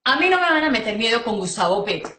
A mí no me van a meter miedo con Gustavo Petro,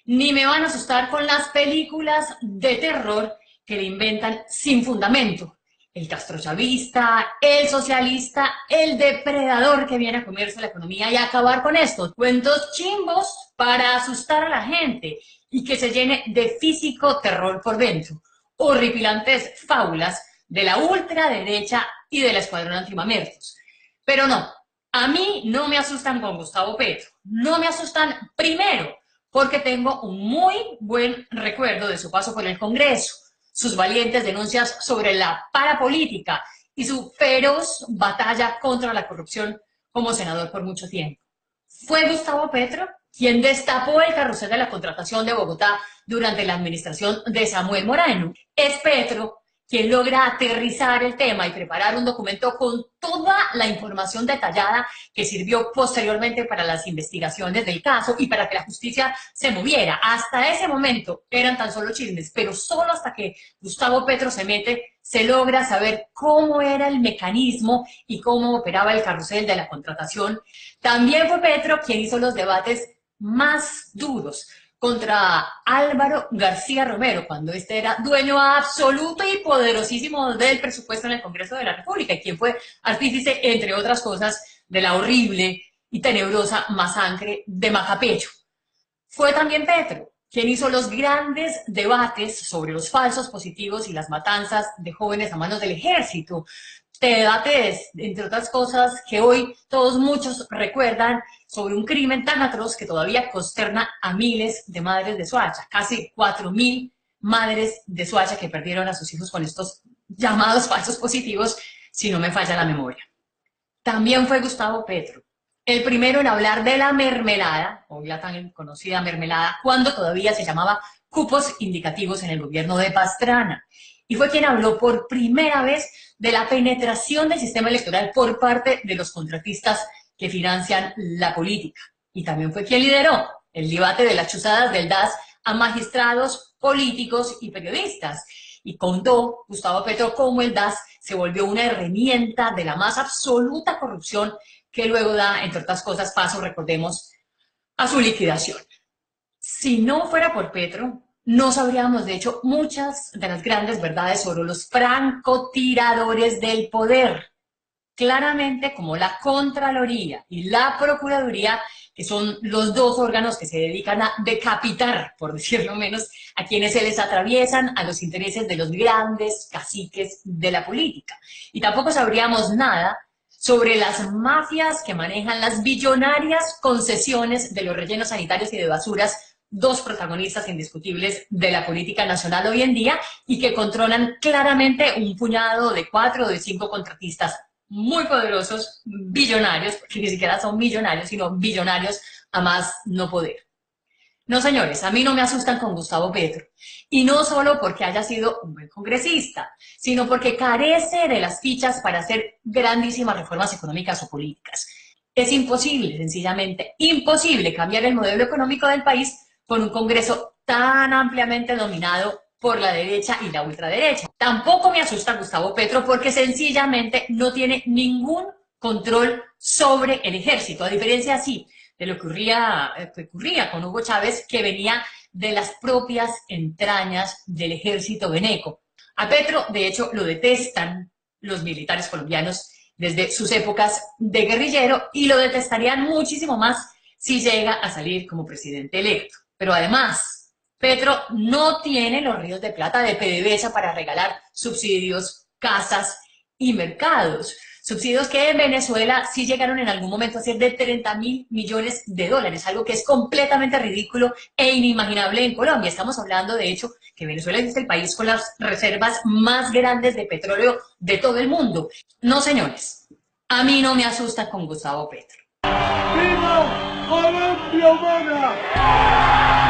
ni me van a asustar con las películas de terror que le inventan sin fundamento. El castrochavista, el socialista, el depredador que viene a comerse la economía y a acabar con estos cuentos chimbos para asustar a la gente y que se llene de físico terror por dentro. Horripilantes fábulas de la ultraderecha y del escuadrón antimamertos. Pero no, a mí no me asustan con Gustavo Petro. No me asustan primero porque tengo un muy buen recuerdo de su paso por el Congreso, sus valientes denuncias sobre la parapolítica y su feroz batalla contra la corrupción como senador por mucho tiempo. Fue Gustavo Petro quien destapó el carrusel de la contratación de Bogotá durante la administración de Samuel Moreno. Es Petro quien logra aterrizar el tema y preparar un documento con toda la información detallada que sirvió posteriormente para las investigaciones del caso y para que la justicia se moviera. Hasta ese momento eran tan solo chismes, pero solo hasta que Gustavo Petro se mete se logra saber cómo era el mecanismo y cómo operaba el carrusel de la contratación. También fue Petro quien hizo los debates más duros contra Álvaro García Romero, cuando este era dueño absoluto y poderosísimo del presupuesto en el Congreso de la República, y quien fue artífice, entre otras cosas, de la horrible y tenebrosa masacre de Macapecho. Fue también Petro quien hizo los grandes debates sobre los falsos positivos y las matanzas de jóvenes a manos del ejército. Debates, entre otras cosas, que hoy todos muchos recuerdan sobre un crimen tan atroz que todavía consterna a miles de madres de Soacha, casi 4.000 madres de Soacha que perdieron a sus hijos con estos llamados falsos positivos, si no me falla la memoria. También fue Gustavo Petro, el primero en hablar de la mermelada, o la tan conocida mermelada, cuando todavía se llamaba cupos indicativos en el gobierno de Pastrana. Y fue quien habló por primera vez de la penetración del sistema electoral por parte de los contratistas que financian la política. Y también fue quien lideró el debate de las chuzadas del DAS a magistrados, políticos y periodistas. Y contó Gustavo Petro cómo el DAS se volvió una herramienta de la más absoluta corrupción que luego da, entre otras cosas, paso, recordemos, a su liquidación. Si no fuera por Petro, no sabríamos, de hecho, muchas de las grandes verdades sobre los francotiradores del poder. Claramente, como la Contraloría y la Procuraduría, que son los dos órganos que se dedican a decapitar, por decirlo menos, a quienes se les atraviesan a los intereses de los grandes caciques de la política. Y tampoco sabríamos nada sobre las mafias que manejan las billonarias concesiones de los rellenos sanitarios y de basuras, dos protagonistas indiscutibles de la política nacional hoy en día y que controlan claramente un puñado de 4 o de 5 contratistas muy poderosos, billonarios, porque ni siquiera son millonarios, sino billonarios a más no poder. No, señores, a mí no me asustan con Gustavo Petro. Y no solo porque haya sido un buen congresista, sino porque carece de las fichas para hacer grandísimas reformas económicas o políticas. Es imposible, sencillamente imposible, cambiar el modelo económico del país con un Congreso tan ampliamente dominado por la derecha y la ultraderecha. Tampoco me asusta Gustavo Petro porque sencillamente no tiene ningún control sobre el ejército, a diferencia así de lo que ocurría con Hugo Chávez, que venía de las propias entrañas del ejército veneco. A Petro, de hecho, lo detestan los militares colombianos desde sus épocas de guerrillero y lo detestarían muchísimo más si llega a salir como presidente electo. Pero además, Petro no tiene los ríos de plata de PDVSA para regalar subsidios, casas y mercados. Subsidios que en Venezuela sí llegaron en algún momento a ser de 30.000 millones de dólares, algo que es completamente ridículo e inimaginable en Colombia. Estamos hablando, de hecho, que Venezuela es el país con las reservas más grandes de petróleo de todo el mundo. No, señores, a mí no me asusta con Gustavo Petro. ¡Viva Colombia humana!